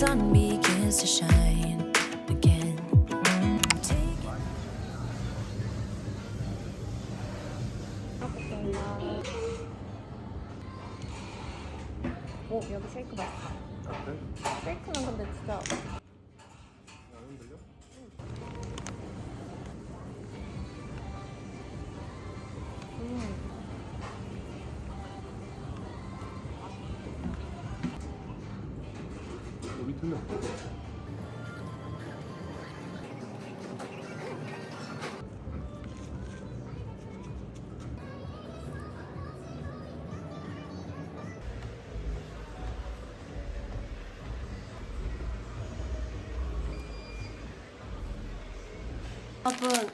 sun begins to shine again. 오, 여기 쉐이크 맛있다. 쉐이크는 근데 진짜 여기 틀려. 여러분,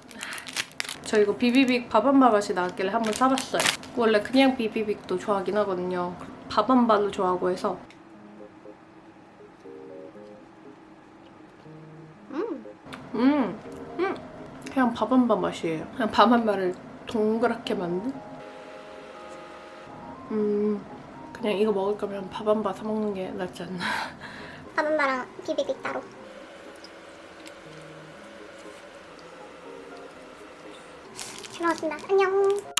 저 이거 비비빅 밥한바 맛이 나왔길래 한번 사봤어요. 원래 그냥 비비빅도 좋아하긴 하거든요. 밥한바도 좋아하고 해서. 그냥 밥한바 맛이에요. 그냥 밥한바를 동그랗게 만든? 그냥 이거 먹을 거면 밥한바 사 먹는 게 낫지 않나. 밥한바랑 비비빅 따로. 잘 먹었습니다. 안녕.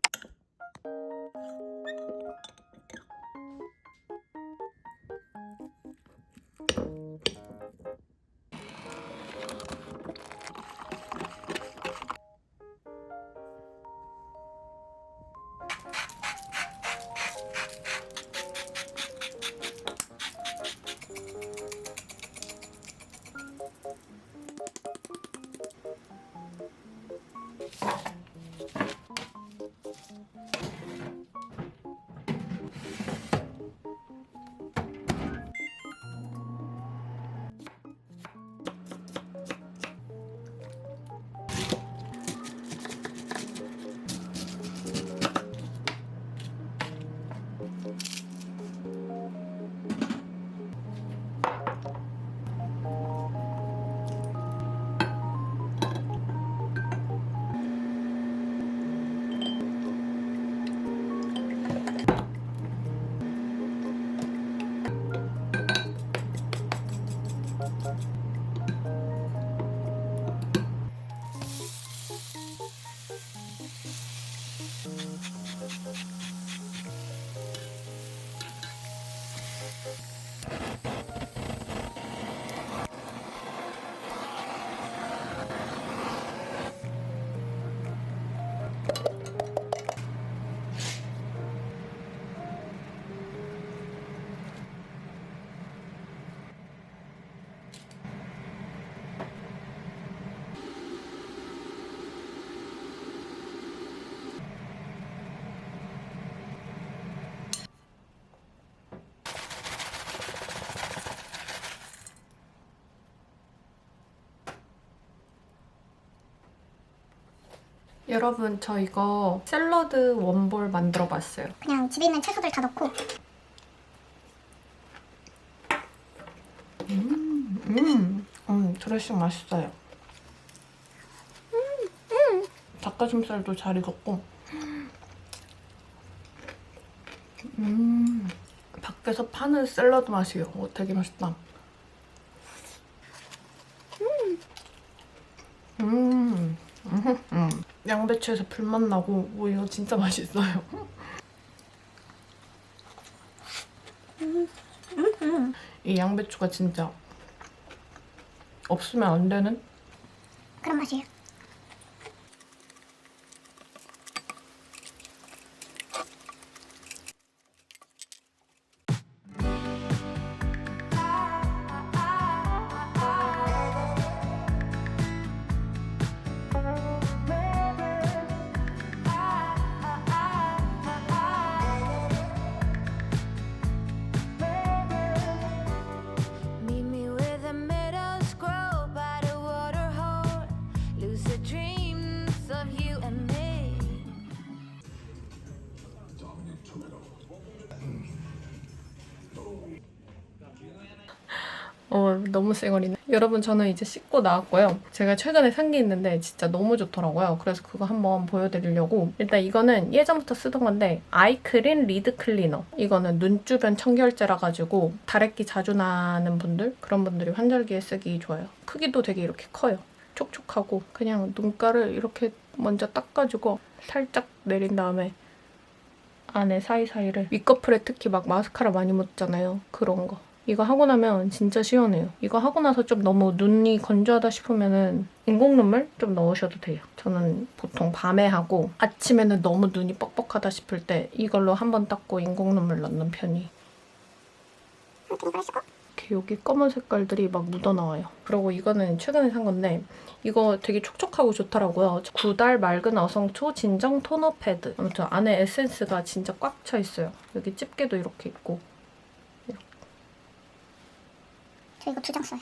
여러분, 저 이거 샐러드 원볼 만들어봤어요. 그냥 집에 있는 채소들 다 넣고. 드레싱 맛있어요. 닭가슴살도 잘 익었고. 밖에서 파는 샐러드 맛이에요. 되게 맛있다. 양배추에서 불맛 나고 이거 진짜 맛있어요. 이 양배추가 진짜 없으면 안 되는 그런 맛이에요. Meet me where the meadows grow by the water hole. 너무 쌩얼이네. 여러분 저는 이제 씻고 나왔고요. 제가 최근에 산 게 있는데 진짜 너무 좋더라고요. 그래서 그거 한번 보여드리려고. 일단 이거는 예전부터 쓰던 건데 아이크린 리드 클리너. 이거는 눈 주변 청결제라 가지고 다래끼 자주 나는 분들, 그런 분들이 환절기에 쓰기 좋아요. 크기도 되게 이렇게 커요. 촉촉하고 그냥 눈가를 이렇게 먼저 닦아주고 살짝 내린 다음에 안에 사이사이를, 윗꺼풀에 특히 막 마스카라 많이 묻잖아요. 그런 거. 이거 하고 나면 진짜 시원해요. 이거 하고 나서 좀 너무 눈이 건조하다 싶으면은 인공 눈물 좀 넣으셔도 돼요. 저는 보통 밤에 하고 아침에는 너무 눈이 뻑뻑하다 싶을 때 이걸로 한번 닦고 인공 눈물 넣는 편이. 이렇게 여기 검은 색깔들이 막 묻어나와요. 그리고 이거는 최근에 산 건데 이거 되게 촉촉하고 좋더라고요. 구달 맑은 어성초 진정 토너 패드. 아무튼 안에 에센스가 진짜 꽉 차 있어요. 여기 집게도 이렇게 있고. 저 이거 2장 써요.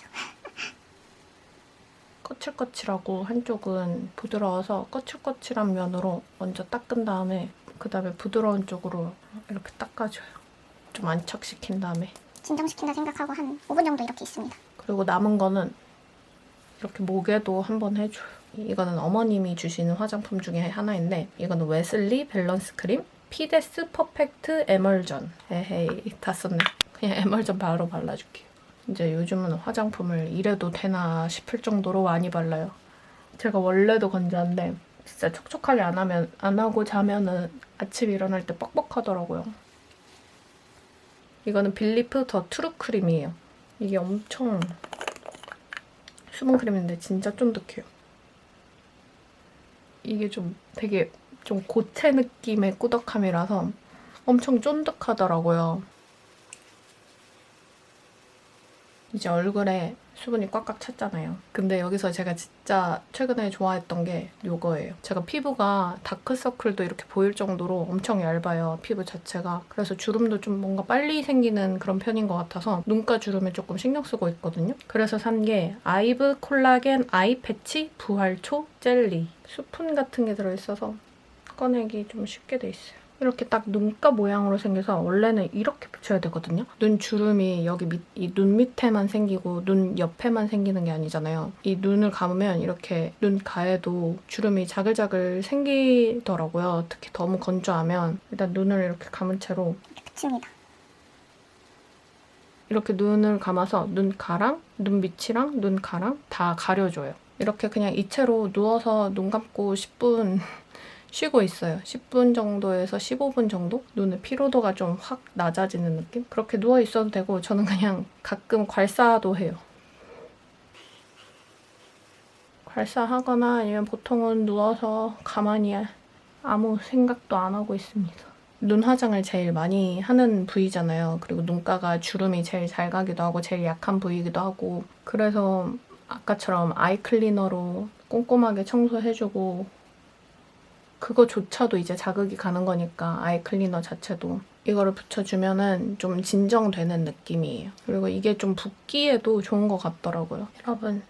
거칠거칠하고 한쪽은 부드러워서 거칠거칠한 면으로 먼저 닦은 다음에 그 다음에 부드러운 쪽으로 이렇게 닦아줘요. 좀 안착시킨 다음에. 진정시킨다 생각하고 한 5분 정도 이렇게 있습니다. 그리고 남은 거는 이렇게 목에도 한번 해줘요. 이거는 어머님이 주시는 화장품 중에 하나인데 이거는 웨슬리 밸런스 크림 피데스 퍼펙트 에멀전. 에헤이 다 썼네. 그냥 에멀전 바로 발라줄게요. 이제 요즘은 화장품을 이래도 되나 싶을 정도로 많이 발라요. 제가 원래도 건조한데 진짜 촉촉하게 안 하고 자면은 아침에 일어날 때 뻑뻑하더라고요. 이거는 빌리프 더 트루 크림이에요. 이게 엄청 수분 크림인데 진짜 쫀득해요. 이게 좀 되게 좀 고체 느낌의 꾸덕함이라서 엄청 쫀득하더라고요. 이제 얼굴에 수분이 꽉꽉 찼잖아요. 근데 여기서 제가 진짜 최근에 좋아했던 게 이거예요. 제가 피부가 다크서클도 이렇게 보일 정도로 엄청 얇아요, 피부 자체가. 그래서 주름도 좀 뭔가 빨리 생기는 그런 편인 것 같아서 눈가 주름에 조금 신경 쓰고 있거든요. 그래서 산 게 아이브 콜라겐 아이 패치 부활초 젤리. 수분 같은 게 들어있어서 꺼내기 좀 쉽게 돼 있어요. 이렇게 딱 눈가 모양으로 생겨서 원래는 이렇게 붙여야 되거든요. 눈 주름이 여기 이 눈 밑에만 생기고 눈 옆에만 생기는 게 아니잖아요. 이 눈을 감으면 이렇게 눈 가에도 주름이 자글자글 생기더라고요. 특히 너무 건조하면. 일단 눈을 이렇게 감은 채로 이렇게 붙입니다. 이렇게 눈을 감아서 눈가랑 눈 밑이랑 눈가랑 다 가려줘요. 이렇게 그냥 이 채로 누워서 눈 감고 10분 쉬고 있어요. 10분 정도에서 15분 정도? 눈의 피로도가 좀 확 낮아지는 느낌? 그렇게 누워 있어도 되고 저는 그냥 가끔 괄사도 해요. 괄사하거나 아니면 보통은 누워서 가만히 아무 생각도 안 하고 있습니다. 눈 화장을 제일 많이 하는 부위잖아요. 그리고 눈가가 주름이 제일 잘 가기도 하고 제일 약한 부위이기도 하고 그래서 아까처럼 아이 클리너로 꼼꼼하게 청소해주고 그거조차도 이제 자극이 가는 거니까 아이 클리너 자체도 이거를 붙여주면은 좀 진정되는 느낌이에요. 그리고 이게 좀 붓기에도 좋은 것 같더라고요. 여러분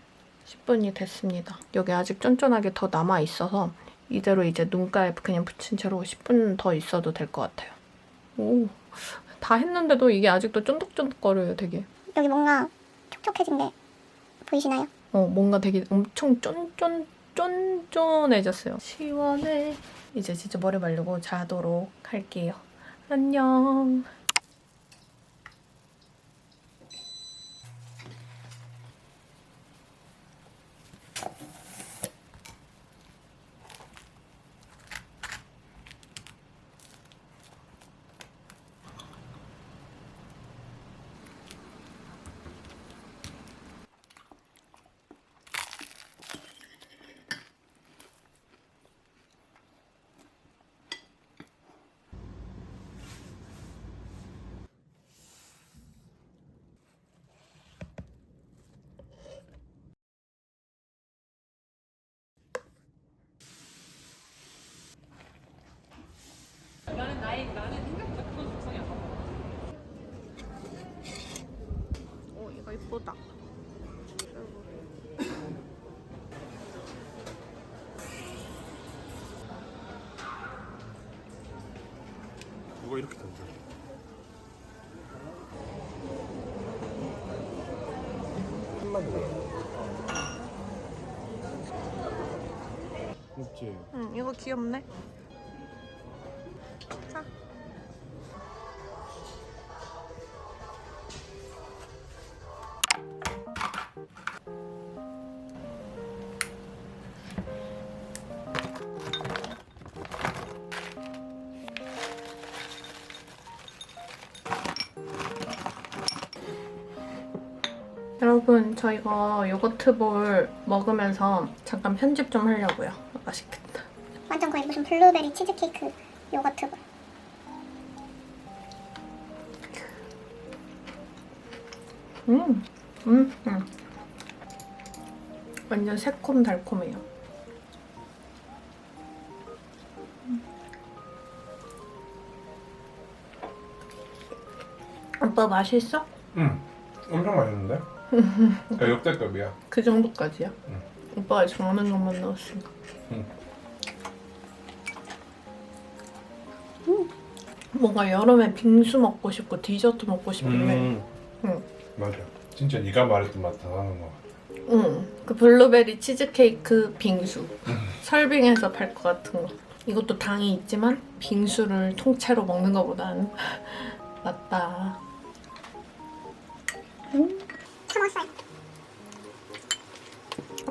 10분이 됐습니다. 여기 아직 쫀쫀하게 더 남아있어서 이대로 이제 눈가에 그냥 붙인 채로 10분 더 있어도 될 것 같아요. 오, 다 했는데도 이게 아직도 쫀득쫀득거려요, 되게. 여기 뭔가 촉촉해진 게 보이시나요? 뭔가 되게 엄청 쫀쫀해졌어요. 시원해. 이제 진짜 머리 말리고 자도록 할게요. 안녕. 이거 예쁘다. 이거 이렇게 던져. 그렇지. 응, 이거 귀엽네. 자. 여러분, 저 이거 요거트볼 먹으면서 잠깐 편집 좀 하려고요. 맛있겠다. 완전 거의 무슨 블루베리 치즈케이크 요거트. 완전 새콤달콤해요. 오빠 맛있어? 응. 엄청 맛있는데? 그러니까 역대급이야. 그 정도까지야? 응. 오빠가 좋아하는 것만 넣었으니까. 응. 뭔가 여름에 빙수 먹고 싶고 디저트 먹고 싶은데 응. 맞아. 진짜 네가 말했던 맛 다 나는 거 같아. 응. 그 블루베리 치즈케이크 빙수 설빙에서 팔 것 같은 거. 이것도 당이 있지만 빙수를 통째로 먹는 것보단 낫다. 다 먹었어요.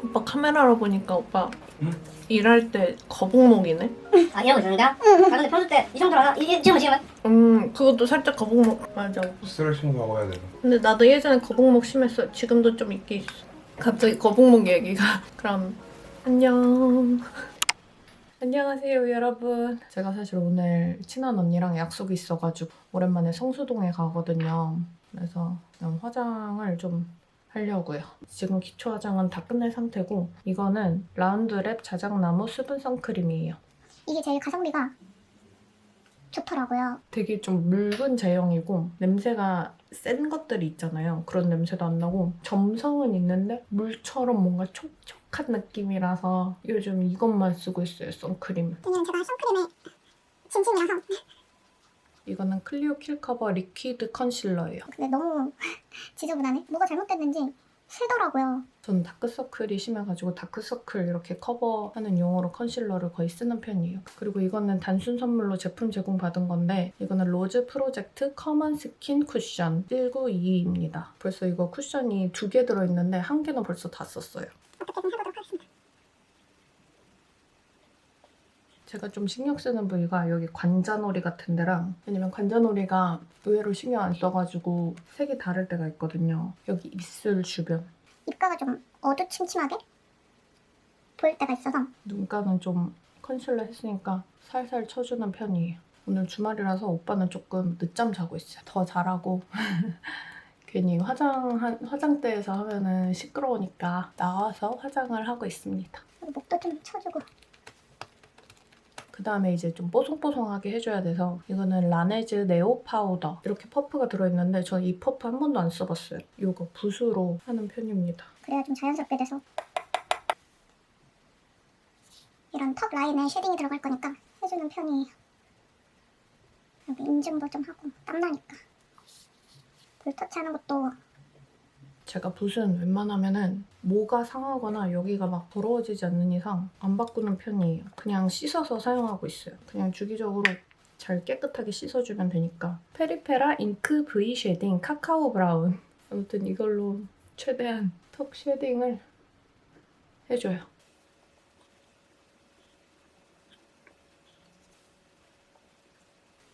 오빠 카메라로 보니까 오빠 응? 일할 때 거북목이네? 아 이러고 있는가? 아 근데 평소 때 이 정도로 하나? 지금은? 그것도 살짝 거북목 맞아. 스트레스 신고하고 해야 되나? 근데 나도 예전에 거북목 심했어. 지금도 좀 있긴 있어. 갑자기 거북목 얘기가. 그럼 안녕. 안녕하세요 여러분. 제가 사실 오늘 친한 언니랑 약속이 있어가지고 오랜만에 성수동에 가거든요. 그래서 그냥 화장을 좀 하려고요. 지금 기초 화장은 다 끝낸 상태고 이거는 라운드랩 자작나무 수분 선크림이에요. 이게 제일 가성비가 좋더라고요. 되게 좀 묽은 제형이고 냄새가 센 것들이 있잖아요. 그런 냄새도 안 나고 점성은 있는데 물처럼 뭔가 촉촉한 느낌이라서 요즘 이것만 쓰고 있어요, 선크림. 왜냐면 제가 선크림에 진심이라서. 이거는 클리오 킬커버 리퀴드 컨실러예요. 근데 너무 지저분하네. 뭐가 잘못됐는지 슬더라고요. 저는 다크서클이 심해가지고 다크서클 이렇게 커버하는 용어로 컨실러를 거의 쓰는 편이에요. 그리고 이거는 단순 선물로 제품 제공받은 건데 이거는 로즈 프로젝트 커먼 스킨 쿠션 192입니다. 벌써 이거 쿠션이 2개 들어있는데 1개는 벌써 다 썼어요. 어떻게든 해보도록 하겠습니다. 제가 좀 신경 쓰는 부위가 여기 관자놀이 같은 데랑 왜냐면 관자놀이가 의외로 신경 안 써가지고 색이 다를 때가 있거든요. 여기 입술 주변. 입가가 좀 어두침침하게 보일 때가 있어서 눈가는 좀 컨실러 했으니까 살살 쳐주는 편이에요. 오늘 주말이라서 오빠는 조금 늦잠 자고 있어요. 더 잘하고 괜히 화장대에서 하면은 시끄러우니까 나와서 화장을 하고 있습니다. 목도 좀 쳐주고. 그 다음에 이제 좀 뽀송뽀송하게 해줘야 돼서 이거는 라네즈 네오 파우더 이렇게 퍼프가 들어있는데 저는 이 퍼프 한 번도 안 써봤어요. 이거 붓으로 하는 편입니다. 그래야 좀 자연스럽게 돼서 이런 턱 라인에 쉐딩이 들어갈 거니까 해주는 편이에요. 여기 인중도 좀 하고 땀나니까 볼터치하는 것도 제가 붓은 웬만하면은 모가 상하거나 여기가 막 더러워지지 않는 이상 안 바꾸는 편이에요. 그냥 씻어서 사용하고 있어요. 그냥 주기적으로 잘 깨끗하게 씻어주면 되니까. 페리페라 잉크 V 쉐딩 카카오 브라운. 아무튼 이걸로 최대한 턱 쉐딩을 해줘요.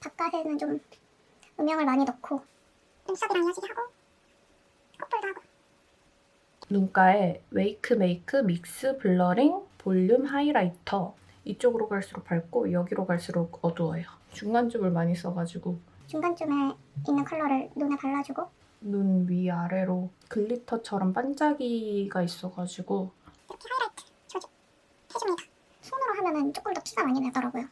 바깥에는 좀 음영을 많이 넣고 눈썹이랑 이어지게 하고 콧볼도 하고. 눈가에 웨이크 메이크 믹스 블러링 볼륨 하이라이터 이쪽으로 갈수록 밝고 여기로 갈수록 어두워요. 중간쯤을 많이 써가지고 중간쯤에 있는 컬러를 눈에 발라주고 눈 위아래로 글리터처럼 반짝이가 있어가지고 이렇게 하이라이트 해줍니다. 손으로 하면은 조금 더 티가 많이 나더라고요.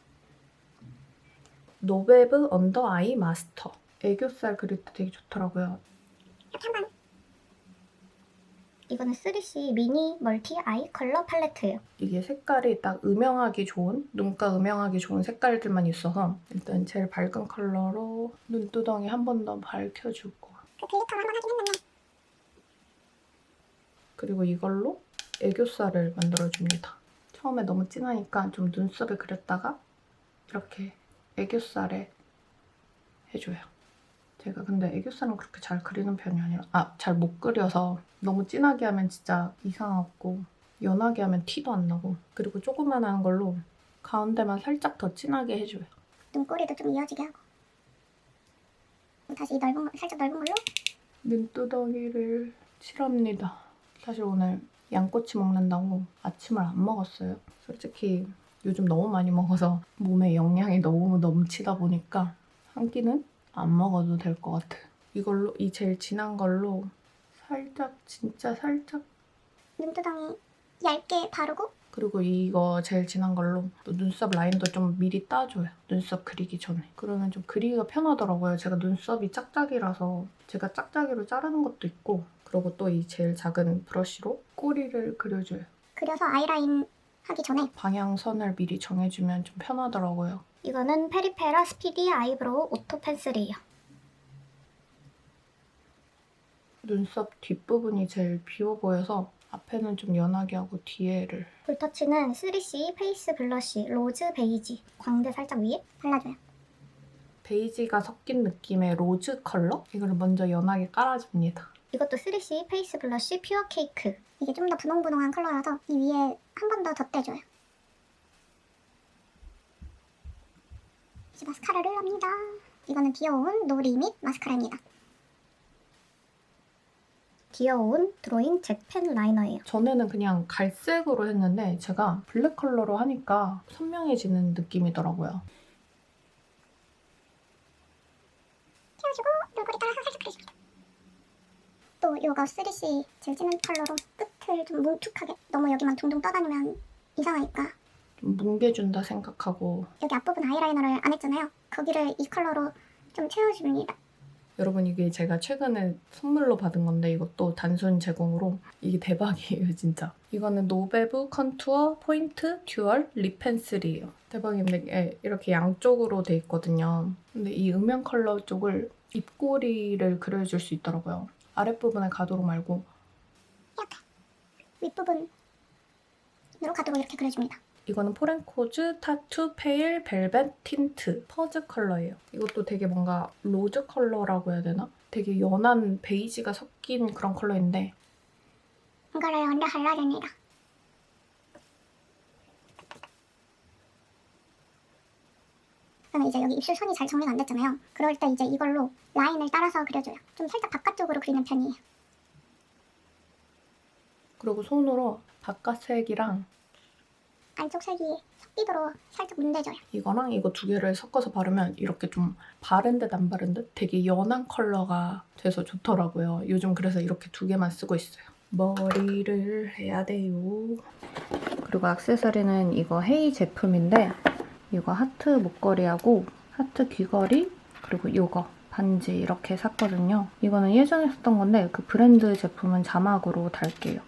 노베브 언더 아이 마스터 애교살 그릴 때 되게 좋더라고요. 이렇게 한번. 이거는 3C 미니 멀티 아이 컬러 팔레트예요. 이게 색깔이 딱 음영하기 좋은 눈가 음영하기 좋은 색깔들만 있어서 일단 제일 밝은 컬러로 눈두덩이 한 번 더 밝혀주고 그 글리터를 한번 하긴 했는데 그리고 이걸로 애교살을 만들어줍니다. 처음에 너무 진하니까 좀 눈썹에 그렸다가 이렇게 애교살에 해줘요. 제가 근데 애교살은 그렇게 잘 그리는 편이 아니라 잘 못 그려서 너무 진하게 하면 진짜 이상하고 연하게 하면 티도 안 나고 그리고 조그만한 걸로 가운데만 살짝 더 진하게 해줘요. 눈꼬리도 좀 이어지게 하고 다시 살짝 넓은 걸로 눈두덩이를 칠합니다. 사실 오늘 양꼬치 먹는다고 아침을 안 먹었어요. 솔직히 요즘 너무 많이 먹어서 몸에 영양이 너무 넘치다 보니까 한 끼는 안 먹어도 될 것 같아요. 이걸로 이 제일 진한 걸로 살짝 진짜 살짝 눈두덩이 얇게 바르고 그리고 이거 제일 진한 걸로 또 눈썹 라인도 좀 미리 따줘요. 눈썹 그리기 전에. 그러면 좀 그리기가 편하더라고요. 제가 눈썹이 짝짝이라서 제가 짝짝이로 자르는 것도 있고 그리고 또 이 제일 작은 브러쉬로 꼬리를 그려줘요. 그려서 아이라인 하기 전에 방향선을 미리 정해주면 좀 편하더라고요. 이거는 페리페라 스피디 아이브로우 오토 펜슬이에요. 눈썹 뒷부분이 제일 비워 보여서 앞에는 좀 연하게 하고 뒤에를 볼터치는 3C 페이스 블러쉬 로즈 베이지 광대 살짝 위에 발라줘요. 베이지가 섞인 느낌의 로즈 컬러? 이걸 먼저 연하게 깔아줍니다. 이것도 3C 페이스 블러쉬 퓨어 케이크. 이게 좀 더 분홍분홍한 컬러라서 이 위에 한 번 더 덧대줘요. 이제 마스카라를 합니다. 이거는 귀여운 노 리밋 마스카라입니다. 귀여운 드로잉 젯펜 라이너예요. 전에는 그냥 갈색으로 했는데 제가 블랙 컬러로 하니까 선명해지는 느낌이더라고요. 띄워주고 눈꼬리 따라서 살짝 그려줍니다. 또 이거 3C 제일 진한 컬러로 끝을 좀 뭉툭하게 너무 여기만 둥둥 떠다니면 이상하니까 좀 뭉개준다 생각하고 여기 앞부분 아이라이너를 안 했잖아요. 거기를 이 컬러로 좀 채워줍니다. 여러분 이게 제가 최근에 선물로 받은 건데 이것도 단순 제공으로 이게 대박이에요 진짜. 이거는 노베브 컨투어 포인트 듀얼 립 펜슬이에요. 대박인데 이렇게 양쪽으로 돼 있거든요. 근데 이 음영 컬러 쪽을 입꼬리를 그려줄 수 있더라고요. 아랫부분에 가도록 말고 이렇게 윗부분으로 가도록 이렇게 그려줍니다. 이거는 포렌코즈 타투 페일 벨벳 틴트 퍼즈 컬러예요. 이것도 되게 뭔가 로즈 컬러라고 해야 되나? 되게 연한 베이지가 섞인 그런 컬러인데 이거를 먼저 발라줍니다. 그러면 이제 여기 입술 선이 잘 정리가 안 됐잖아요. 그럴 때 이제 이걸로 라인을 따라서 그려줘요. 좀 살짝 바깥쪽으로 그리는 편이에요. 그리고 손으로 바깥색이랑 안쪽 색이 섞이도록 살짝 문대줘요. 이거랑 이거 두 개를 섞어서 바르면 이렇게 좀 바른 듯 안 바른 듯 되게 연한 컬러가 돼서 좋더라고요. 요즘 그래서 이렇게 두 개만 쓰고 있어요. 머리를 해야 돼요. 그리고 액세서리는 이거 헤이 제품인데 이거 하트 목걸이하고 하트 귀걸이 그리고 이거 반지 이렇게 샀거든요. 이거는 예전에 썼던 건데 그 브랜드 제품은 자막으로 달게요.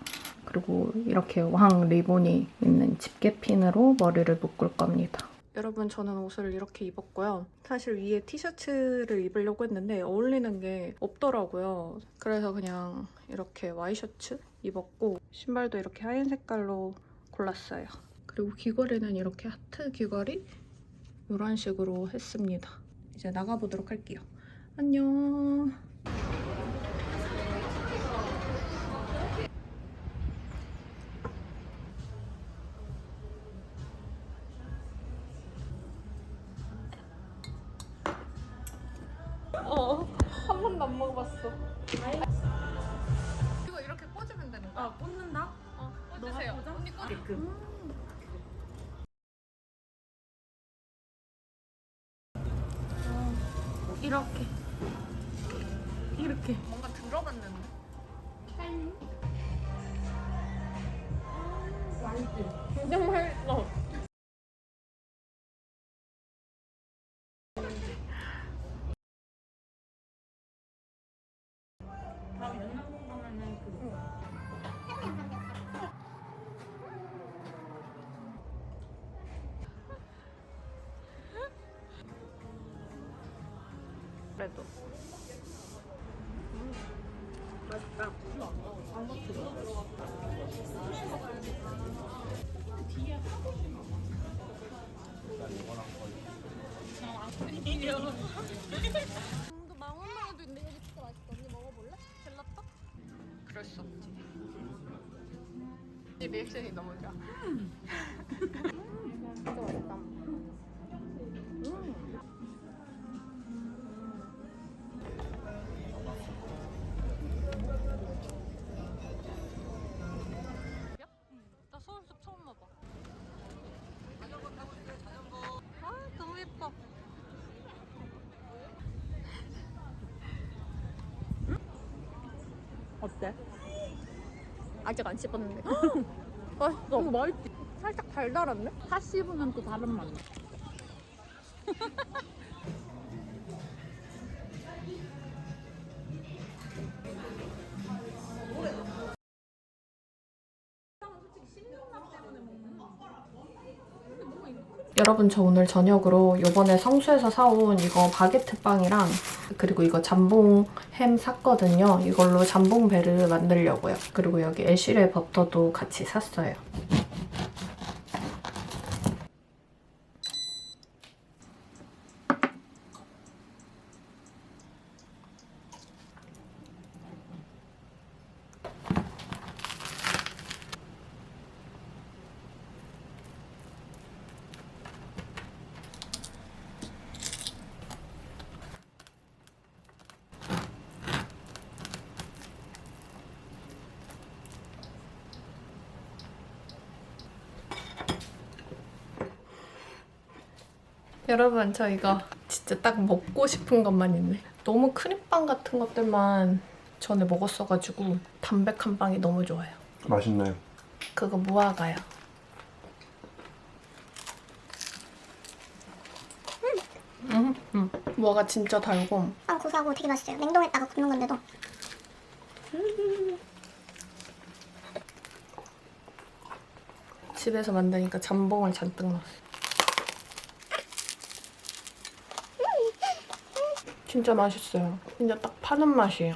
그리고 이렇게 왕 리본이 있는 집게핀으로 머리를 묶을 겁니다. 여러분 저는 옷을 이렇게 입었고요. 사실 위에 티셔츠를 입으려고 했는데 어울리는 게 없더라고요. 그래서 그냥 이렇게 와이셔츠 입었고 신발도 이렇게 하얀 색깔로 골랐어요. 그리고 귀걸이는 이렇게 하트 귀걸이 이런 식으로 했습니다. 이제 나가보도록 할게요. 안녕. 한 번도 안 먹어봤어. 이거 이렇게 꽂으면 되는 거야? 꽂는다? 꽂으세요. 언니 꽂. 이렇게 뭔가 들어갔는데. 맛있지? 굉장히 맛있어. 그래도 맛있다. 망원망에도 있는데 여기 진짜 맛있어. 언니 먹어볼래? 젤라또? 그럴 수 없지. 이 리액션이 너무 좋아. 진짜 맛있다. 나 서울숲 처음 와봐. 아 너무 예뻐. 어때? 아직 안 씹었는데. 맛있어. 이거 맛있지? 살짝 달달한데? 파 씹으면 또 다른 맛. 여러분 저 오늘 저녁으로 요번에 성수에서 사온 이거 바게트 빵이랑 그리고 이거 잠봉 햄 샀거든요. 이걸로 잠봉배를 만들려고요. 그리고 여기 애쉬레 버터도 같이 샀어요. 여러분 저 이거 진짜 딱 먹고 싶은 것만 있네. 너무 크림빵 같은 것들만 전에 먹었어가지고 담백한 빵이 너무 좋아요. 맛있네. 그거 무화과요. 무화과 진짜 달고 빵 고소하고 되게 맛있어요. 냉동했다가 굽는 건데도. 집에서 만드니까 잠봉을 잔뜩 넣었어. 진짜 맛있어요. 진짜 딱 파는 맛이에요.